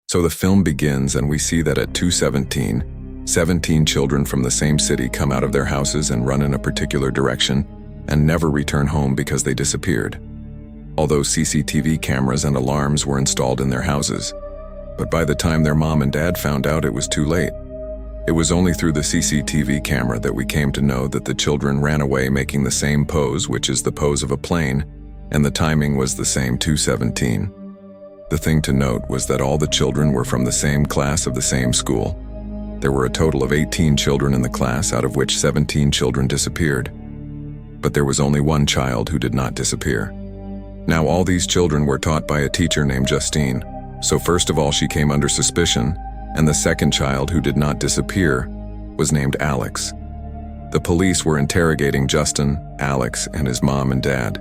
So the film begins and we see that at 2:17, 17 children from the same city come out of their houses and run in a particular direction and never return home because they disappeared. Although CCTV cameras and alarms were installed in their houses, but by the time their mom and dad found out, it was too late. It was only through the CCTV camera that we came to know that the children ran away making the same pose, which is the pose of a plane, and the timing was the same 2:17. The thing to note was that all the children were from the same class of the same school. There were a total of 18 children in the class, out of which 17 children disappeared. But there was only one child who did not disappear. Now all these children were taught by a teacher named Justine. So first of all, she came under suspicion, and the second child who did not disappear was named Alex. The police were interrogating Justin, Alex, and his mom and dad,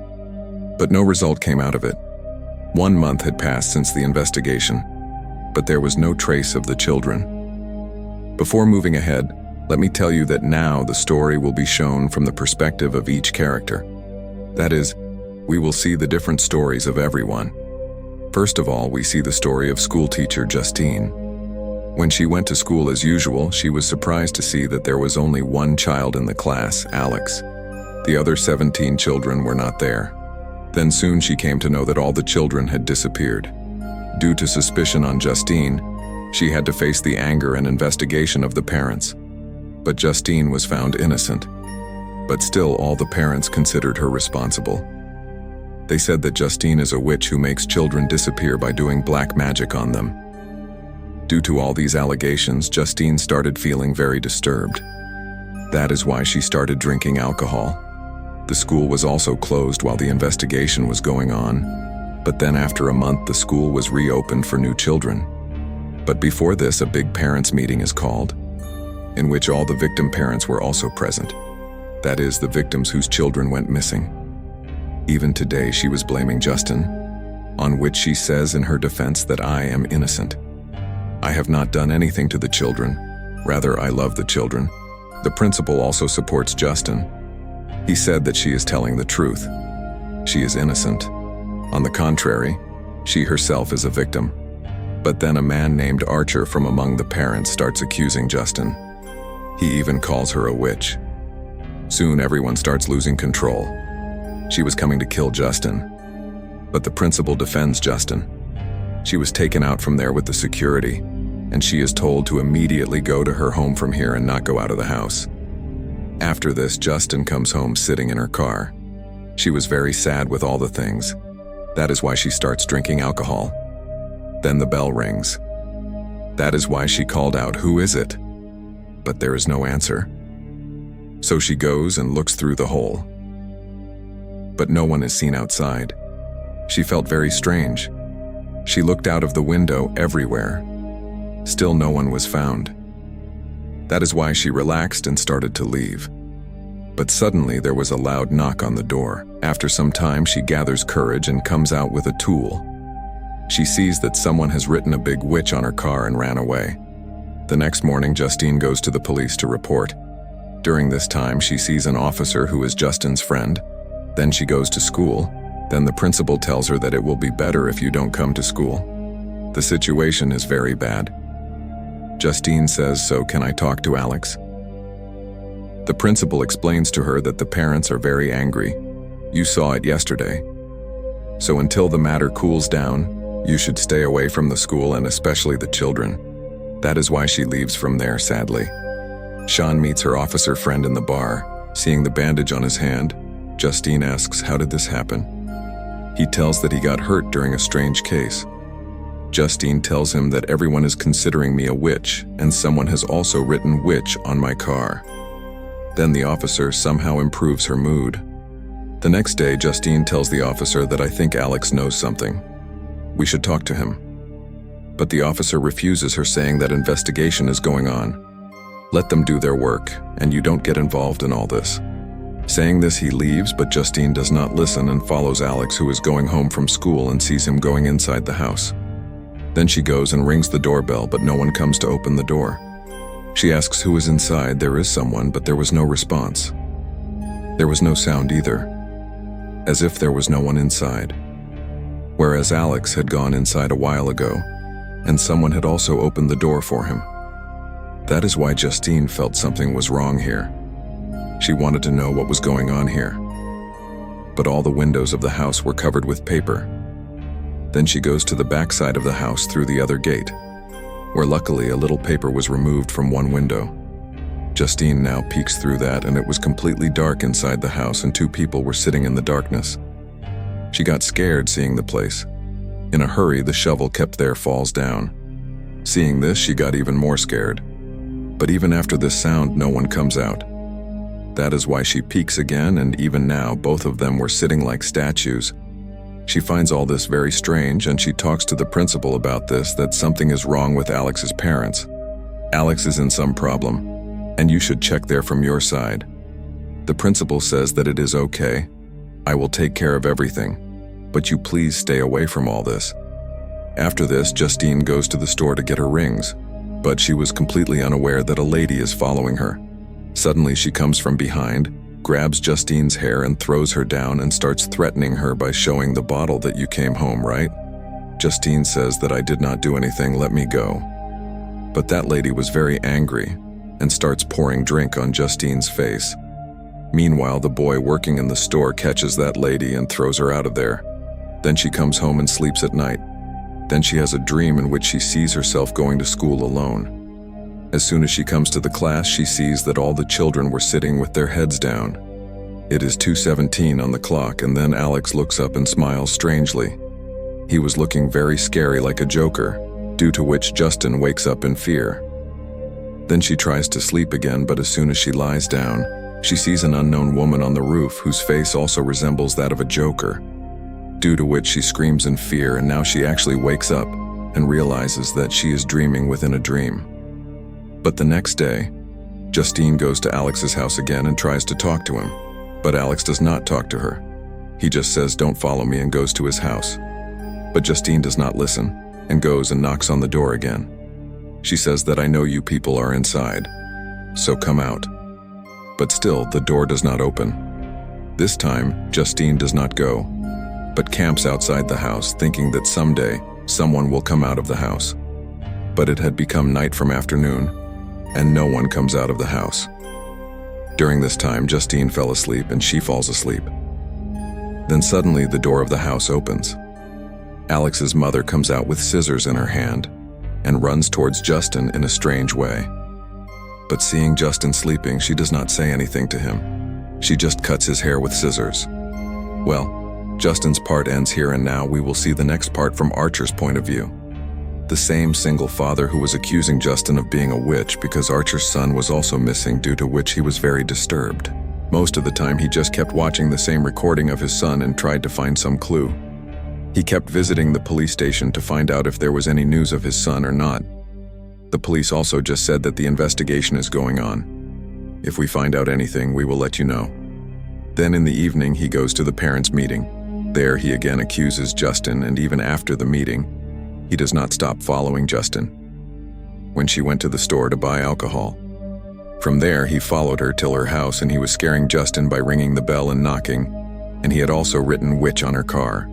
but no result came out of it. 1 month had passed since the investigation, but there was no trace of the children. Before moving ahead, let me tell you that now the story will be shown from the perspective of each character. That is, we will see the different stories of everyone. First of all, we see the story of schoolteacher Justine. When she went to school as usual, she was surprised to see that there was only one child in the class, Alex. The other 17 children were not there. Then soon she came to know that all the children had disappeared. Due to suspicion on Justine, she had to face the anger and investigation of the parents. But Justine was found innocent. But still, all the parents considered her responsible. They said that Justine is a witch who makes children disappear by doing black magic on them. Due to all these allegations, Justine started feeling very disturbed. That is why she started drinking alcohol. The school was also closed while the investigation was going on, but then after a month the school was reopened for new children. But before this, a big parents' meeting is called, in which all the victim parents were also present. That is, the victims whose children went missing. Even today she was blaming Justin, on which she says in her defense that I am innocent. I have not done anything to the children, rather I love the children. The principal also supports Justin. He said that she is telling the truth. She is innocent. On the contrary, she herself is a victim. But then a man named Archer from among the parents starts accusing Justin. He even calls her a witch. Soon everyone starts losing control. She was coming to kill Justin, but the principal defends Justin. She was taken out from there with the security, and she is told to immediately go to her home from here and not go out of the house. After this, Justin comes home sitting in her car. She was very sad with all the things. That is why she starts drinking alcohol. Then the bell rings. That is why she called out, "Who is it?" But there is no answer. So she goes and looks through the hole. But no one is seen outside. She felt very strange. She looked out of the window everywhere. Still no one was found. That is why she relaxed and started to leave. But suddenly there was a loud knock on the door. After some time, she gathers courage and comes out with a tool. She sees that someone has written a big witch on her car and ran away. The next morning, Justine goes to the police to report. During this time, she sees an officer who is Justin's friend. Then she goes to school. Then the principal tells her that it will be better if you don't come to school. The situation is very bad. Justine says, "So can I talk to Alex?" The principal explains to her that the parents are very angry. You saw it yesterday. So until the matter cools down, you should stay away from the school and especially the children. That is why she leaves from there, sadly. Sean meets her officer friend in the bar. Seeing the bandage on his hand, Justine asks, "How did this happen?" He tells that he got hurt during a strange case. Justine tells him that everyone is considering me a witch, and someone has also written witch on my car. Then the officer somehow improves her mood. The next day, Justine tells the officer that I think Alex knows something. We should talk to him. But the officer refuses her, saying that investigation is going on. Let them do their work, and you don't get involved in all this. Saying this, he leaves, but Justine does not listen and follows Alex, who is going home from school, and sees him going inside the house. Then she goes and rings the doorbell, but no one comes to open the door. She asks who is inside. There is someone, but there was no response. There was no sound either, as if there was no one inside. Whereas Alex had gone inside a while ago, and someone had also opened the door for him. That is why Justine felt something was wrong here. She wanted to know what was going on here. But all the windows of the house were covered with paper. Then she goes to the back side of the house through the other gate, where luckily a little paper was removed from one window. Justine now peeks through that, and it was completely dark inside the house and two people were sitting in the darkness. She got scared seeing the place. In a hurry, the shovel kept there falls down. Seeing this, she got even more scared. But even after this sound, no one comes out. That is why she peeks again, and even now, both of them were sitting like statues. She finds all this very strange, and she talks to the principal about this, that something is wrong with Alex's parents. Alex is in some problem, and you should check there from your side. The principal says that it is okay. I will take care of everything, but you please stay away from all this. After this, Justine goes to the store to get her rings, but she was completely unaware that a lady is following her. Suddenly she comes from behind, grabs Justine's hair and throws her down and starts threatening her by showing the bottle that you came home, right? Justine says that I did not do anything, let me go. But that lady was very angry and starts pouring drink on Justine's face. Meanwhile, the boy working in the store catches that lady and throws her out of there. Then she comes home and sleeps at night. Then she has a dream in which she sees herself going to school alone. As soon as she comes to the class, she sees that all the children were sitting with their heads down. It is 2:17 on the clock, and then Alex looks up and smiles strangely. He was looking very scary, like a joker, due to which Justin wakes up in fear. Then she tries to sleep again, but as soon as she lies down, she sees an unknown woman on the roof whose face also resembles that of a joker, due to which she screams in fear, and now she actually wakes up and realizes that she is dreaming within a dream. But the next day, Justine goes to Alex's house again and tries to talk to him, but Alex does not talk to her. He just says, "Don't follow me," and goes to his house. But Justine does not listen and goes and knocks on the door again. She says that I know you people are inside, so come out. But still, the door does not open. This time, Justine does not go, but camps outside the house, thinking that someday someone will come out of the house. But it had become night from afternoon, and no one comes out of the house. During this time, Justine fell asleep and she falls asleep. Then suddenly the door of the house opens. Alex's mother comes out with scissors in her hand and runs towards Justin in a strange way. But seeing Justin sleeping, she does not say anything to him. She just cuts his hair with scissors. Well, Justin's part ends here, and now we will see the next part from Archer's point of view. The same single father who was accusing Justin of being a witch because Archer's son was also missing, due to which he was very disturbed. Most of the time he just kept watching the same recording of his son and tried to find some clue. He kept visiting the police station to find out if there was any news of his son or not. The police also just said that the investigation is going on. If we find out anything, we will let you know. Then in the evening he goes to the parents' meeting. There he again accuses Justin, and even after the meeting, he does not stop following Justin. When she went to the store to buy alcohol. From there, he followed her till her house, and he was scaring Justin by ringing the bell and knocking, and he had also written witch on her car.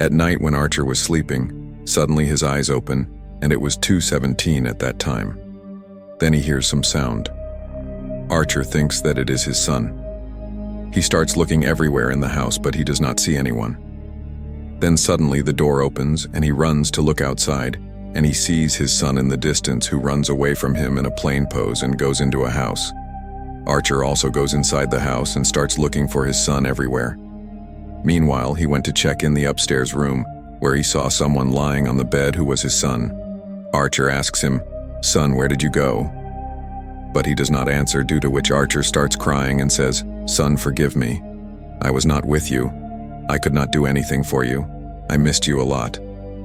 At night when Archer was sleeping, suddenly his eyes open, and it was 2:17 at that time. Then he hears some sound. Archer thinks that it is his son. He starts looking everywhere in the house, but he does not see anyone. Then suddenly the door opens and he runs to look outside, and he sees his son in the distance, who runs away from him in a plane pose and goes into a house. Archer also goes inside the house and starts looking for his son everywhere. Meanwhile, he went to check in the upstairs room, where he saw someone lying on the bed who was his son. Archer asks him, "Son, where did you go?" But he does not answer, due to which Archer starts crying and says, "Son, forgive me. I was not with you. I could not do anything for you. I missed you a lot.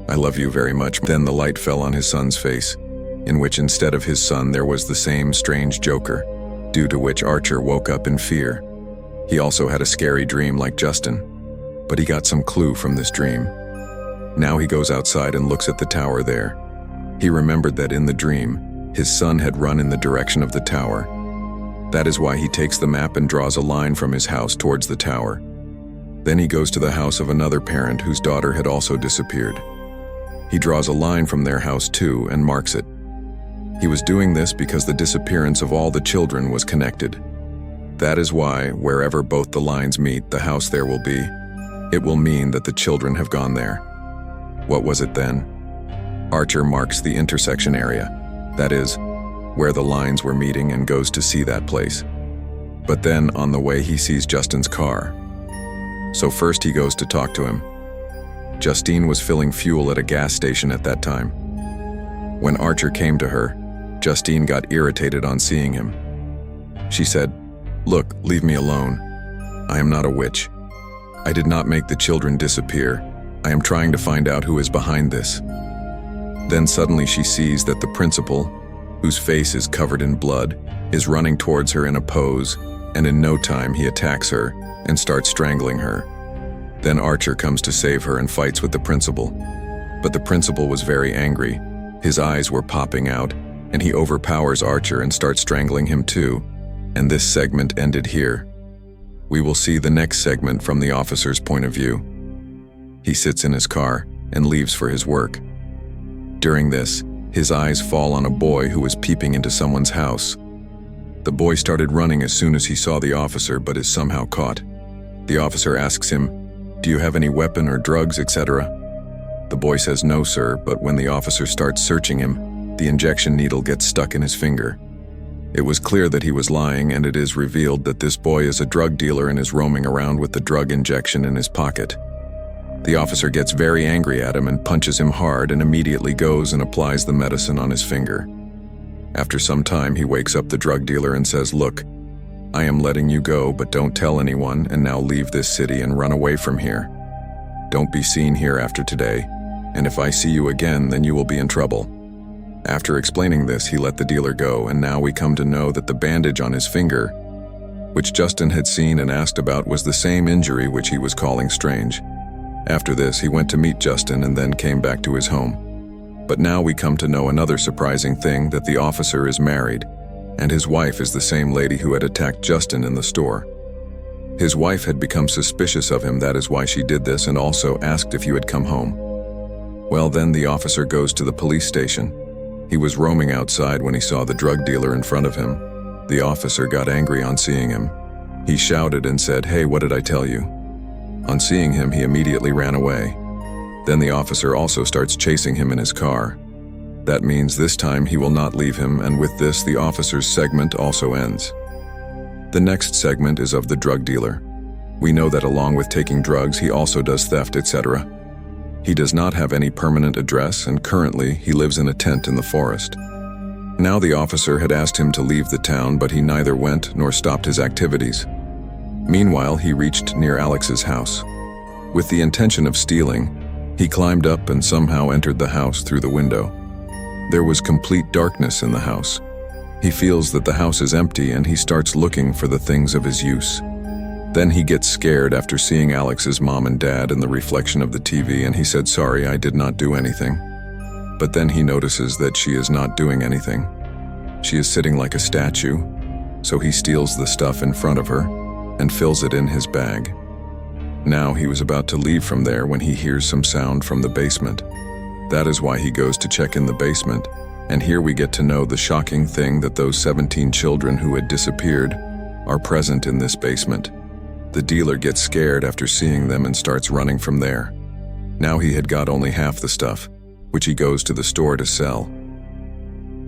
I love you very much." Then the light fell on his son's face, in which instead of his son there was the same strange joker, due to which Archer woke up in fear. He also had a scary dream like Justin, but he got some clue from this dream. Now he goes outside and looks at the tower there. He remembered that in the dream, his son had run in the direction of the tower. That is why he takes the map and draws a line from his house towards the tower. Then he goes to the house of another parent whose daughter had also disappeared. He draws a line from their house too and marks it. He was doing this because the disappearance of all the children was connected. That is why, wherever both the lines meet, the house there will be. It will mean that the children have gone there. What was it then? Archer marks the intersection area, that is, where the lines were meeting, and goes to see that place. But then, on the way, he sees Justin's car. So first he goes to talk to him. Justine was filling fuel at a gas station at that time. When Archer came to her, Justine got irritated on seeing him. She said, "Look, leave me alone. I am not a witch. I did not make the children disappear. I am trying to find out who is behind this." Then suddenly she sees that the principal, whose face is covered in blood, is running towards her in a pose, and in no time he attacks her and starts strangling her. Then Archer comes to save her and fights with the principal. But the principal was very angry. His eyes were popping out, and he overpowers Archer and starts strangling him too. And this segment ended here. We will see the next segment from the officer's point of view. He sits in his car and leaves for his work. During this, his eyes fall on a boy who was peeping into someone's house. The boy started running as soon as he saw the officer, but is somehow caught. The officer asks him, "Do you have any weapon or drugs, etc.?" The boy says no, sir, but when the officer starts searching him, the injection needle gets stuck in his finger. It was clear that he was lying, and it is revealed that this boy is a drug dealer and is roaming around with the drug injection in his pocket. The officer gets very angry at him and punches him hard, and immediately goes and applies the medicine on his finger. After some time, he wakes up the drug dealer and says, "Look, I am letting you go, but don't tell anyone, and now leave this city and run away from here. Don't be seen here after today, and if I see you again, then you will be in trouble." After explaining this, he let the dealer go, and now we come to know that the bandage on his finger, which Justin had seen and asked about, was the same injury which he was calling strange. After this, he went to meet Justin and then came back to his home. But now we come to know another surprising thing, that the officer is married, and his wife is the same lady who had attacked Justin in the store. His wife had become suspicious of him, that is why she did this, and also asked if you had come home. Well, then the officer goes to the police station. He was roaming outside when he saw the drug dealer in front of him. The officer got angry on seeing him. He shouted and said, "Hey, what did I tell you?" On seeing him, he immediately ran away. Then the officer also starts chasing him in his car. That means this time he will not leave him, and with this, the officer's segment also ends. The next segment is of the drug dealer. We know that along with taking drugs, he also does theft, etc. He does not have any permanent address, and currently he lives in a tent in the forest. Now the officer had asked him to leave the town, but he neither went nor stopped his activities. Meanwhile, he reached near Alex's house. With the intention of stealing, he climbed up and somehow entered the house through the window. There was complete darkness in the house. He feels that the house is empty, and he starts looking for the things of his use. Then he gets scared after seeing Alex's mom and dad in the reflection of the TV, and he said, "Sorry, I did not do anything." But then he notices that she is not doing anything. She is sitting like a statue, so he steals the stuff in front of her and fills it in his bag. Now he was about to leave from there when he hears some sound from the basement. That is why he goes to check in the basement, and here we get to know the shocking thing, that those 17 children who had disappeared are present in this basement. The dealer gets scared after seeing them and starts running from there. Now he had got only half the stuff, which he goes to the store to sell.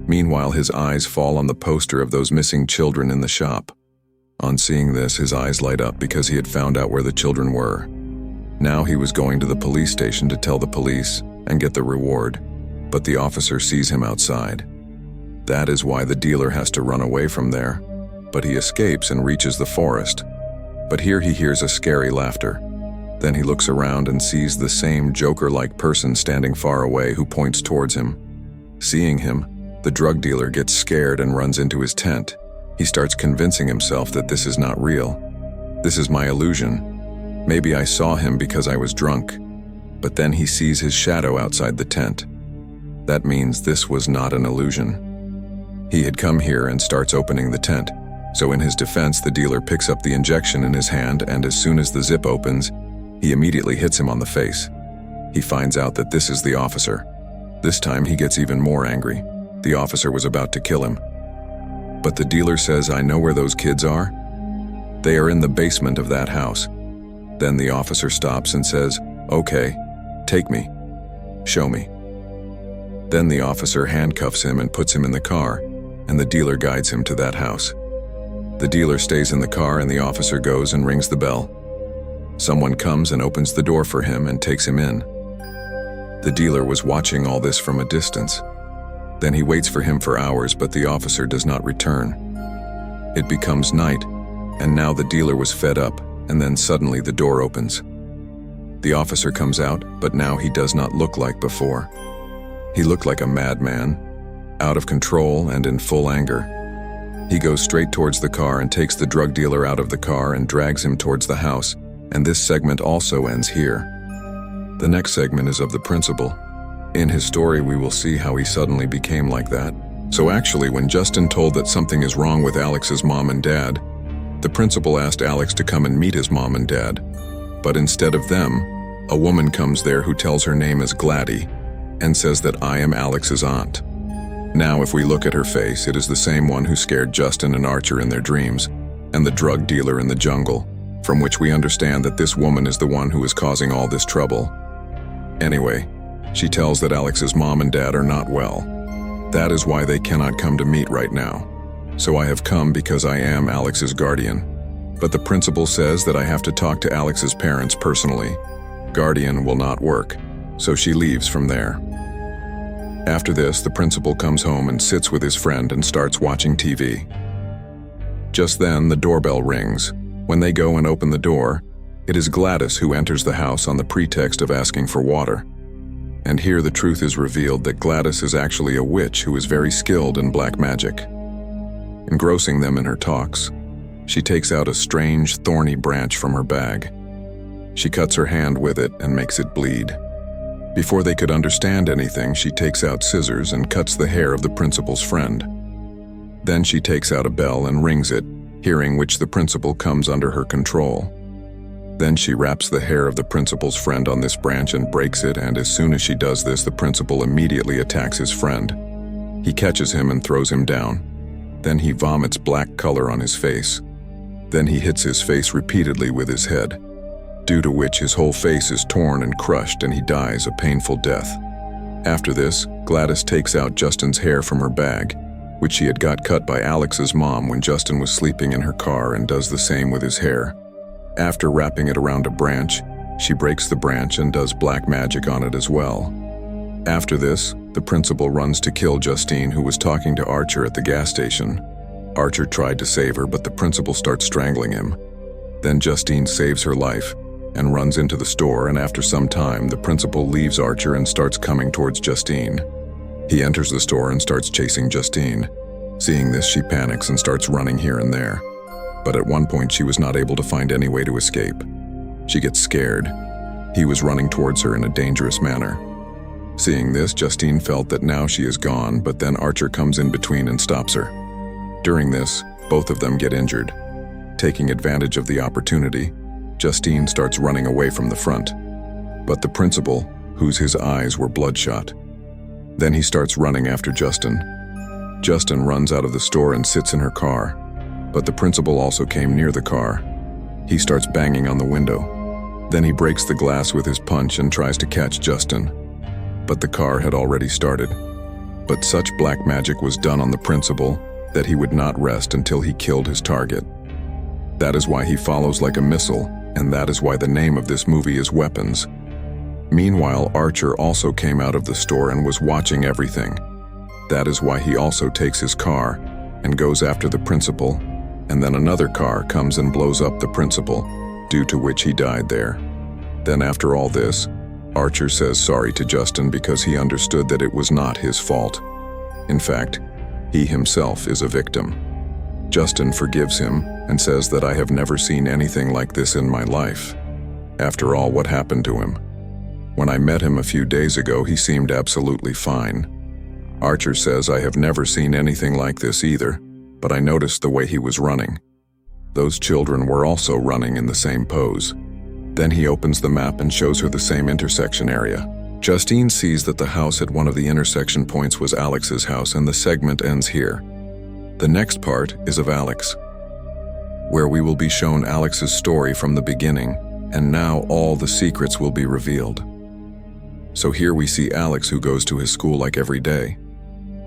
Meanwhile, his eyes fall on the poster of those missing children in the shop. On seeing this, his eyes light up because he had found out where the children were. Now he was going to the police station to tell the police and get the reward, but the officer sees him outside. That is why the dealer has to run away from there, but he escapes and reaches the forest. But here he hears a scary laughter. Then he looks around and sees the same Joker-like person standing far away who points towards him. Seeing him, the drug dealer gets scared and runs into his tent. He starts convincing himself that this is not real. This is my illusion. Maybe I saw him because I was drunk. But then he sees his shadow outside the tent. That means this was not an illusion. He had come here and starts opening the tent. So in his defense, the dealer picks up the injection in his hand, and as soon as the zip opens, he immediately hits him on the face. He finds out that this is the officer. This time he gets even more angry. The officer was about to kill him. But the dealer says, "I know where those kids are. They are in the basement of that house." Then the officer stops and says, "Okay, take me. Show me." Then the officer handcuffs him and puts him in the car, and the dealer guides him to that house. The dealer stays in the car and the officer goes and rings the bell. Someone comes and opens the door for him and takes him in. The dealer was watching all this from a distance. Then he waits for him for hours, but the officer does not return. It becomes night, and now the dealer was fed up, and then suddenly the door opens. The officer comes out, but now he does not look like before. He looked like a madman, out of control and in full anger. He goes straight towards the car and takes the drug dealer out of the car and drags him towards the house, and this segment also ends here. The next segment is of the principal. In his story, we will see how he suddenly became like that. So actually, when Justin told that something is wrong with Alex's mom and dad, the principal asked Alex to come and meet his mom and dad. But instead of them, a woman comes there who tells her name is Gladys and says that I am Alex's aunt. Now, if we look at her face, it is the same one who scared Justin and Archer in their dreams, and the drug dealer in the jungle, from which we understand that this woman is the one who is causing all this trouble. Anyway, she tells that Alex's mom and dad are not well. That is why they cannot come to meet right now. So I have come because I am Alex's guardian. But the principal says that I have to talk to Alex's parents personally. Guardian will not work, so she leaves from there. After this, the principal comes home and sits with his friend and starts watching TV. Just then, the doorbell rings. When they go and open the door, it is Gladys who enters the house on the pretext of asking for water. And here the truth is revealed that Gladys is actually a witch who is very skilled in black magic. Engrossing them in her talks, she takes out a strange, thorny branch from her bag. She cuts her hand with it and makes it bleed. Before they could understand anything, she takes out scissors and cuts the hair of the principal's friend. Then she takes out a bell and rings it, hearing which the principal comes under her control. Then she wraps the hair of the principal's friend on this branch and breaks it, and as soon as she does this, the principal immediately attacks his friend. He catches him and throws him down. Then he vomits black color on his face. Then he hits his face repeatedly with his head, due to which his whole face is torn and crushed and he dies a painful death. After this, Gladys takes out Justin's hair from her bag, which she had got cut by Alex's mom when Justin was sleeping in her car, and does the same with his hair. After wrapping it around a branch, she breaks the branch and does black magic on it as well. After this, the principal runs to kill Justine, who was talking to Archer at the gas station. Archer tried to save her, but the principal starts strangling him. Then Justine saves her life and runs into the store, and after some time, the principal leaves Archer and starts coming towards Justine. He enters the store and starts chasing Justine. Seeing this, she panics and starts running here and there. But at one point, she was not able to find any way to escape. She gets scared. He was running towards her in a dangerous manner. Seeing this, Justine felt that now she is gone, but then Archer comes in between and stops her. During this, both of them get injured. Taking advantage of the opportunity, Justine starts running away from the front. But the principal, whose eyes were bloodshot. Then he starts running after Justin. Justin runs out of the store and sits in her car. But the principal also came near the car. He starts banging on the window. Then he breaks the glass with his punch and tries to catch Justin. But the car had already started. But such black magic was done on the principal that he would not rest until he killed his target. That is why he follows like a missile, and that is why the name of this movie is Weapons. Meanwhile, Archer also came out of the store and was watching everything. That is why he also takes his car and goes after the principal, and then another car comes and blows up the principal, due to which he died there. Then after all this, Archer says sorry to Justin because he understood that it was not his fault. In fact, he himself is a victim. Justin forgives him and says that I have never seen anything like this in my life. After all, what happened to him? When I met him a few days ago, he seemed absolutely fine. Archer says I have never seen anything like this either, but I noticed the way he was running. Those children were also running in the same pose. Then he opens the map and shows her the same intersection area. Justine sees that the house at one of the intersection points was Alex's house, and the segment ends here. The next part is of Alex, where we will be shown Alex's story from the beginning, and now all the secrets will be revealed. So here we see Alex, who goes to his school like every day.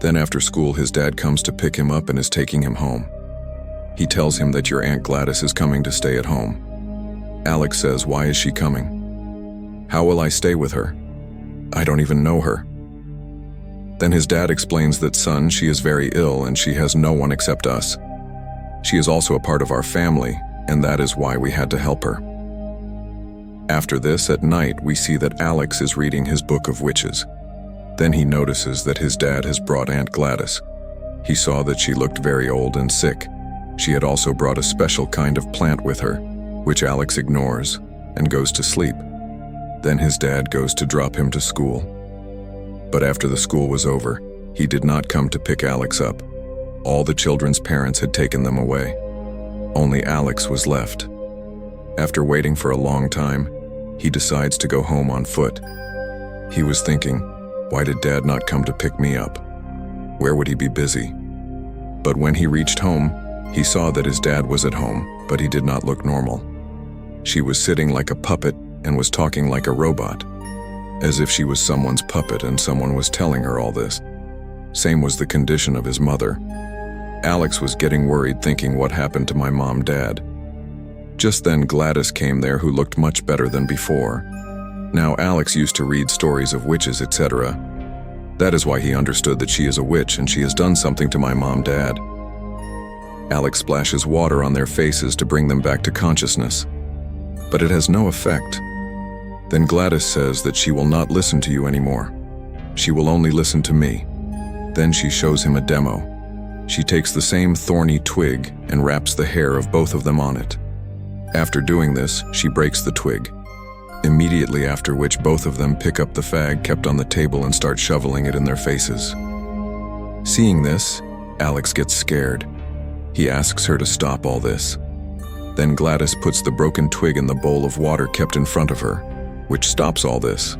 Then after school, his dad comes to pick him up and is taking him home. He tells him that your Aunt Gladys is coming to stay at home. Alex says, "Why is she coming? How will I stay with her? I don't even know her." Then his dad explains that, "Son, she is very ill and she has no one except us. She is also a part of our family, and that is why we had to help her." After this, at night, we see that Alex is reading his book of witches. Then he notices that his dad has brought Aunt Gladys. He saw that she looked very old and sick. She had also brought a special kind of plant with her, which Alex ignores and goes to sleep. Then his dad goes to drop him to school. But after the school was over, he did not come to pick Alex up. All the children's parents had taken them away. Only Alex was left. After waiting for a long time, he decides to go home on foot. He was thinking, why did Dad not come to pick me up? Where would he be busy? But when he reached home, he saw that his dad was at home, but he did not look normal. She was sitting like a puppet and was talking like a robot, as if she was someone's puppet and someone was telling her all this. Same was the condition of his mother. Alex was getting worried, thinking, what happened to my mom, Dad? Just then Gladys came there, who looked much better than before. Now Alex used to read stories of witches, etc. That is why he understood that she is a witch and she has done something to my mom, Dad. Alex splashes water on their faces to bring them back to consciousness, but it has no effect. Then Gladys says that she will not listen to you anymore. She will only listen to me. Then she shows him a demo. She takes the same thorny twig and wraps the hair of both of them on it. After doing this, she breaks the twig. Immediately after which, both of them pick up the fag kept on the table and start shoveling it in their faces. Seeing this, Alex gets scared. He asks her to stop all this. Then Gladys puts the broken twig in the bowl of water kept in front of her, which stops all this.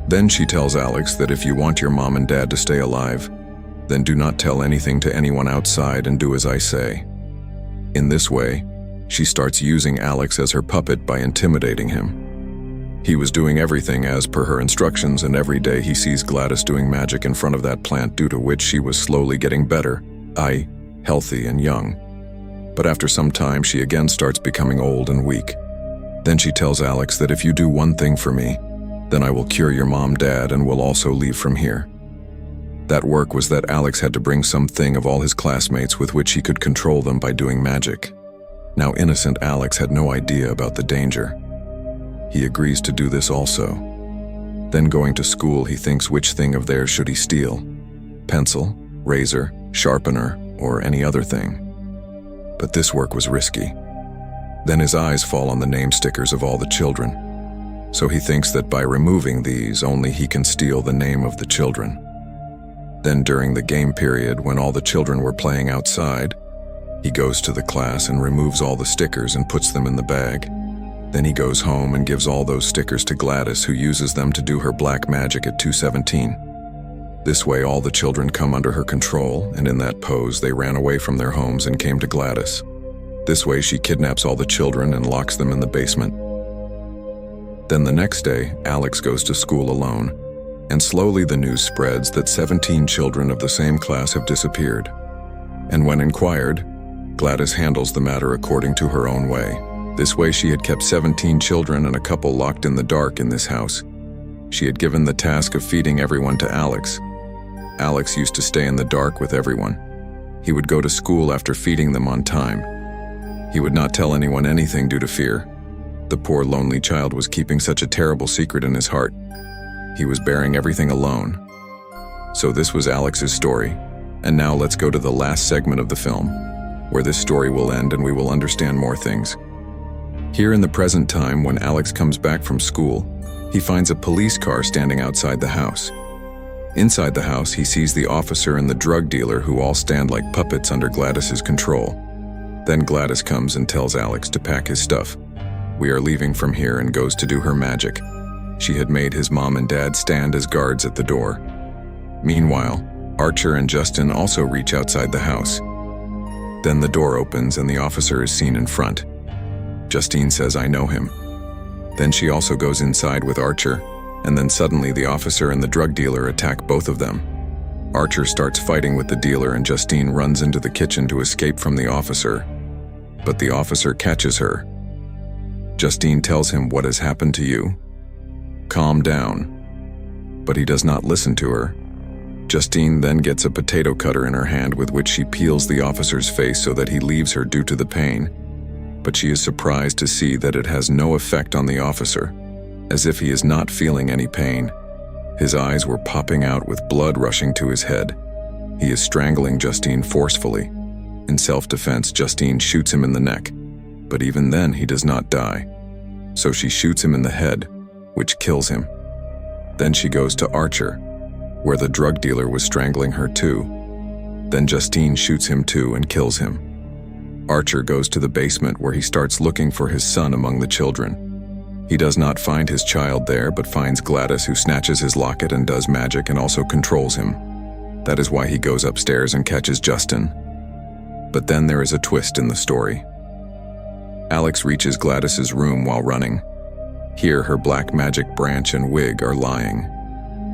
Then she tells Alex that if you want your mom and dad to stay alive, then do not tell anything to anyone outside and do as I say. In this way, she starts using Alex as her puppet by intimidating him. He was doing everything as per her instructions, and every day he sees Gladys doing magic in front of that plant, due to which she was slowly getting better, healthy and young. But after some time, she again starts becoming old and weak. Then she tells Alex that if you do one thing for me, then I will cure your mom, Dad, and will also leave from here. That work was that Alex had to bring something of all his classmates with which he could control them by doing magic. Now innocent Alex had no idea about the danger. He agrees to do this also. Then going to school, he thinks which thing of theirs should he steal? Pencil, razor, sharpener, or any other thing. But this work was risky. Then his eyes fall on the name stickers of all the children. So he thinks that by removing these, only he can steal the name of the children. Then during the game period, when all the children were playing outside, he goes to the class and removes all the stickers and puts them in the bag. Then he goes home and gives all those stickers to Gladys, who uses them to do her black magic at 217. This way all the children come under her control, and in that pose they ran away from their homes and came to Gladys. This way she kidnaps all the children and locks them in the basement. Then the next day, Alex goes to school alone, and slowly the news spreads that 17 children of the same class have disappeared. And when inquired, Gladys handles the matter according to her own way. This way she had kept 17 children and a couple locked in the dark in this house. She had given the task of feeding everyone to Alex. Alex used to stay in the dark with everyone. He would go to school after feeding them on time. He would not tell anyone anything due to fear. The poor lonely child was keeping such a terrible secret in his heart. He was bearing everything alone. So this was Alex's story. And now let's go to the last segment of the film, where this story will end and we will understand more things. Here in the present time, when Alex comes back from school, he finds a police car standing outside the house. Inside the house, he sees the officer and the drug dealer, who all stand like puppets under Gladys's control. Then Gladys comes and tells Alex to pack his stuff. We are leaving from here, and goes to do her magic. She had made his mom and dad stand as guards at the door. Meanwhile, Archer and Justin also reach outside the house. Then the door opens and the officer is seen in front. Justine says, "I know him." Then she also goes inside with Archer, and then suddenly the officer and the drug dealer attack both of them. Archer starts fighting with the dealer and Justine runs into the kitchen to escape from the officer. But the officer catches her. Justine tells him, "What has happened to you? Calm down." But he does not listen to her. Justine then gets a potato cutter in her hand with which she peels the officer's face so that he leaves her due to the pain. But she is surprised to see that it has no effect on the officer, as if he is not feeling any pain. His eyes were popping out with blood rushing to his head. He is strangling Justine forcefully. In self-defense, Justine shoots him in the neck, but even then he does not die. So she shoots him in the head, which kills him. Then she goes to Archer, where the drug dealer was strangling her too. Then Justine shoots him too and kills him. Archer goes to the basement where he starts looking for his son among the children. He does not find his child there, but finds Gladys, who snatches his locket and does magic and also controls him. That is why he goes upstairs and catches Justin. But then there is a twist in the story. Alex reaches Gladys's room while running. Here her black magic branch and wig are lying.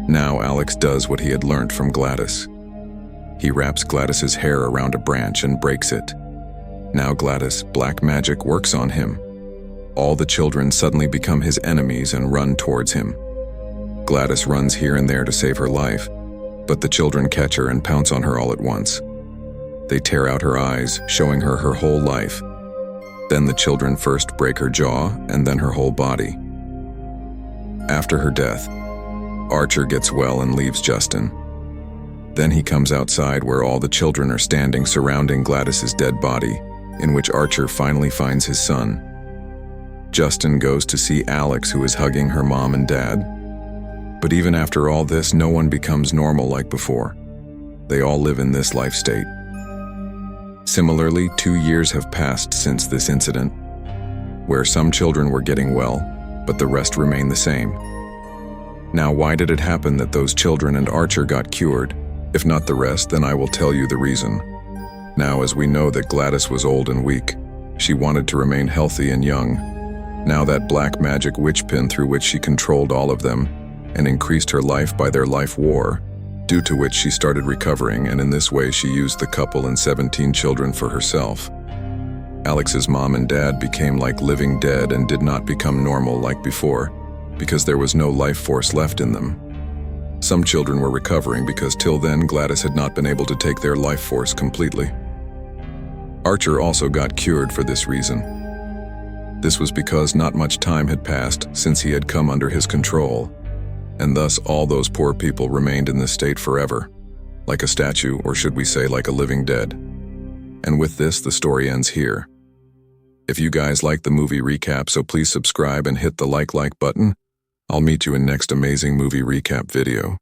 Now Alex does what he had learned from Gladys. He wraps Gladys's hair around a branch and breaks it. Now Gladys' black magic works on him. All the children suddenly become his enemies and run towards him. Gladys runs here and there to save her life, but the children catch her and pounce on her all at once. They tear out her eyes, showing her her whole life. Then the children first break her jaw and then her whole body. After her death, Archer gets well and leaves Justin. Then he comes outside where all the children are standing surrounding Gladys's dead body, in which Archer finally finds his son. Justin goes to see Alex, who is hugging her mom and dad. But even after all this, no one becomes normal like before. They all live in this life state. Similarly, 2 years have passed since this incident, where some children were getting well, but the rest remain the same. Now, why did it happen that those children and Archer got cured? If not the rest, then I will tell you the reason. Now, as we know that Gladys was old and weak, she wanted to remain healthy and young. Now that black magic witch pin through which she controlled all of them and increased her life by their life war, due to which she started recovering, and in this way she used the couple and 17 children for herself. Alex's mom and dad became like living dead and did not become normal like before, because there was no life force left in them. Some children were recovering because till then Gladys had not been able to take their life force completely. Archer also got cured for this reason. This was because not much time had passed since he had come under his control, and thus all those poor people remained in this state forever, like a statue, or should we say like a living dead. And with this, the story ends here. If you guys like the movie recap, so please subscribe and hit the like button. I'll meet you in next amazing movie recap video.